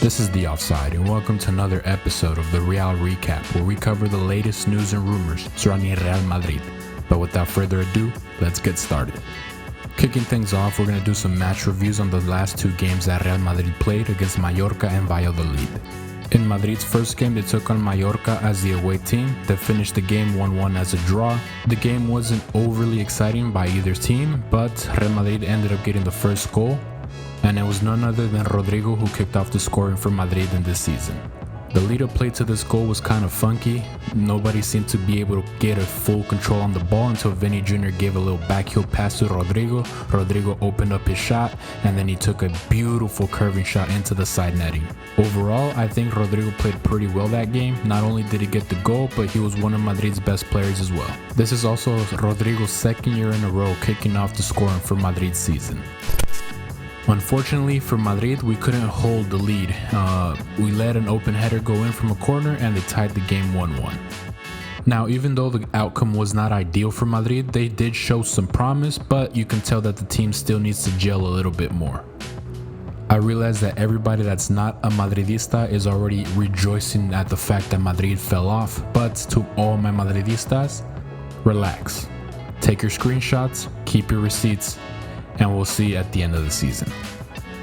This is The Offside, and welcome to another episode of the Real Recap, where we cover the latest news and rumors surrounding Real Madrid. But without further ado, let's get started. Kicking things off, we're going to do some match reviews on the last two games that Real Madrid played against Mallorca and Valladolid. In Madrid's first game, they took on Mallorca as the away team. They finished the game 1-1 as a draw. The game wasn't overly exciting by either team, but Real Madrid ended up getting the first goal, and it was none other than Rodrygo who kicked off the scoring for Madrid in this season. The lead-up play to this goal was kind of funky. Nobody seemed to be able to get a full control on the ball until Vinny Jr. gave a little backheel pass to Rodrygo. Rodrygo opened up his shot, and then he took a beautiful curving shot into the side netting. Overall, I think Rodrygo played pretty well that game. Not only did he get the goal, but he was one of Madrid's best players as well. This is also Rodrygo's second year in a row kicking off the scoring for Madrid's season. Unfortunately for Madrid, we couldn't hold the lead. We let an open header go in from a corner and they tied the game 1-1. Now, even though the outcome was not ideal for Madrid, they did show some promise, but you can tell that the team still needs to gel a little bit more. I realize that everybody that's not a Madridista is already rejoicing at the fact that Madrid fell off, but to all my Madridistas, relax. Take your screenshots, keep your receipts, and we'll see at the end of the season.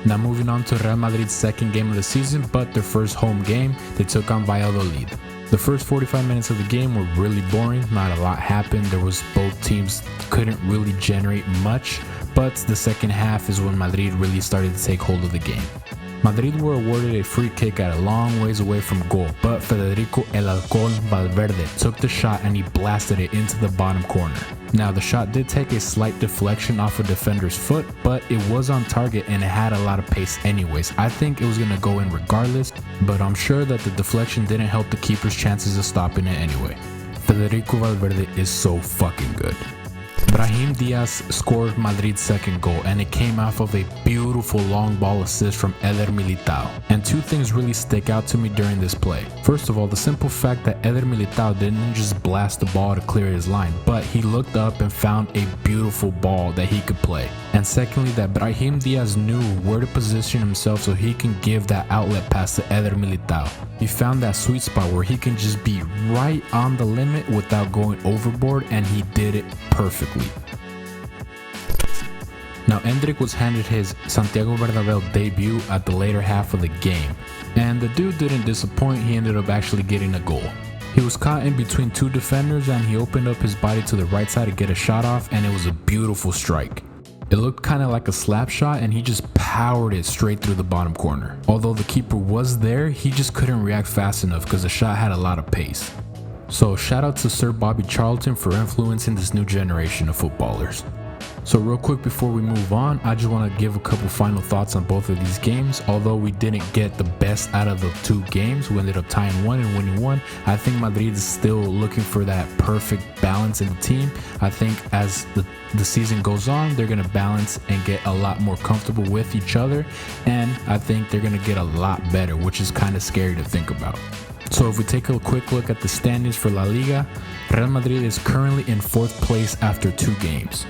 Now moving on to Real Madrid's second game of the season, but their first home game, they took on Valladolid. The first 45 minutes of the game were really boring, not a lot happened. Both teams couldn't really generate much, but the second half is when Madrid really started to take hold of the game. Madrid were awarded a free kick at a long ways away from goal, but Federico El Halcón Valverde took the shot and he blasted it into the bottom corner. Now the shot did take a slight deflection off a defender's foot, but it was on target and it had a lot of pace anyways. I think it was going to go in regardless, but I'm sure that the deflection didn't help the keeper's chances of stopping it anyway. Federico Valverde is so fucking good. Brahim scored Madrid's second goal, and it came off of a beautiful long ball assist from Eder Militao. And two things really stick out to me during this play. First of all, the simple fact that Eder Militao didn't just blast the ball to clear his line, but he looked up and found a beautiful ball that he could play. And secondly, that Brahim knew where to position himself so he can give that outlet pass to Eder Militao. He found that sweet spot where he can just be right on the limit without going overboard, and he did it perfectly. Now, Endrick was handed his Santiago Bernabeu debut at the later half of the game, and the dude didn't disappoint. He ended up actually getting a goal. He was caught in between two defenders and he opened up his body to the right side to get a shot off, and it was a beautiful strike. It looked kind of like a slap shot and he just powered it straight through the bottom corner. Although the keeper was there, he just couldn't react fast enough because the shot had a lot of pace. So shout out to Sir Bobby Charlton for influencing this new generation of footballers. So real quick before we move on, I just want to give a couple final thoughts on both of these games. Although we didn't get the best out of the two games, we ended up tying one and winning one. I think Madrid is still looking for that perfect balance in the team. I think as the season goes on, they're going to balance and get a lot more comfortable with each other. And I think they're going to get a lot better, which is kind of scary to think about. So if we take a quick look at the standings for La Liga, Real Madrid is currently in 4th place after 2 games.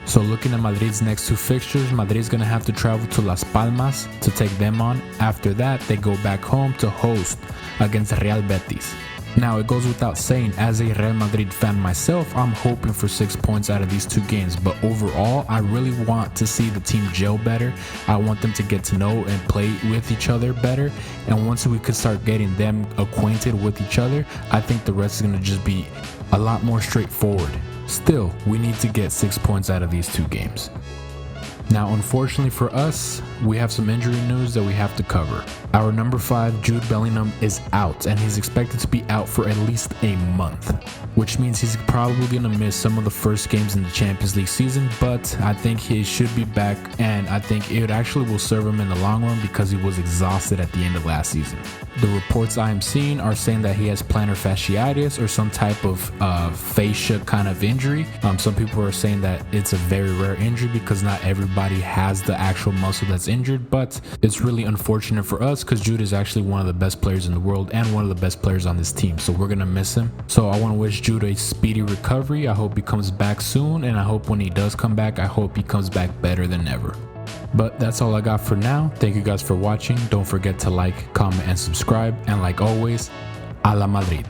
So looking at Madrid's next 2 fixtures, Madrid's going to have to travel to Las Palmas to take them on. After that, they go back home to host against Real Betis. Now, it goes without saying, as a Real Madrid fan myself, I'm hoping for 6 points out of these 2 games. But overall, I really want to see the team gel better. I want them to get to know and play with each other better. And once we could start getting them acquainted with each other, I think the rest is going to just be a lot more straightforward. Still, we need to get 6 points out of these 2 games. Now, unfortunately for us, we have some injury news that we have to cover. Our number 5, Jude Bellingham, is out, and he's expected to be out for at least a month, which means he's probably going to miss some of the first games in the Champions League season, but I think he should be back, and I think it actually will serve him in the long run because he was exhausted at the end of last season. The reports I am seeing are saying that he has plantar fasciitis or some type of fascia kind of injury. Some people are saying that it's a very rare injury because not everybody has the actual muscle that's injured, but it's really unfortunate for us because Jude is actually one of the best players in the world and one of the best players on this team, so we're gonna miss him. So I want to wish Jude a speedy recovery. I hope he comes back soon, and I hope when he does come back, I hope he comes back better than ever. But that's all I got for now. Thank you guys for watching. Don't forget to like, comment, and subscribe. And like always, a la Madrid.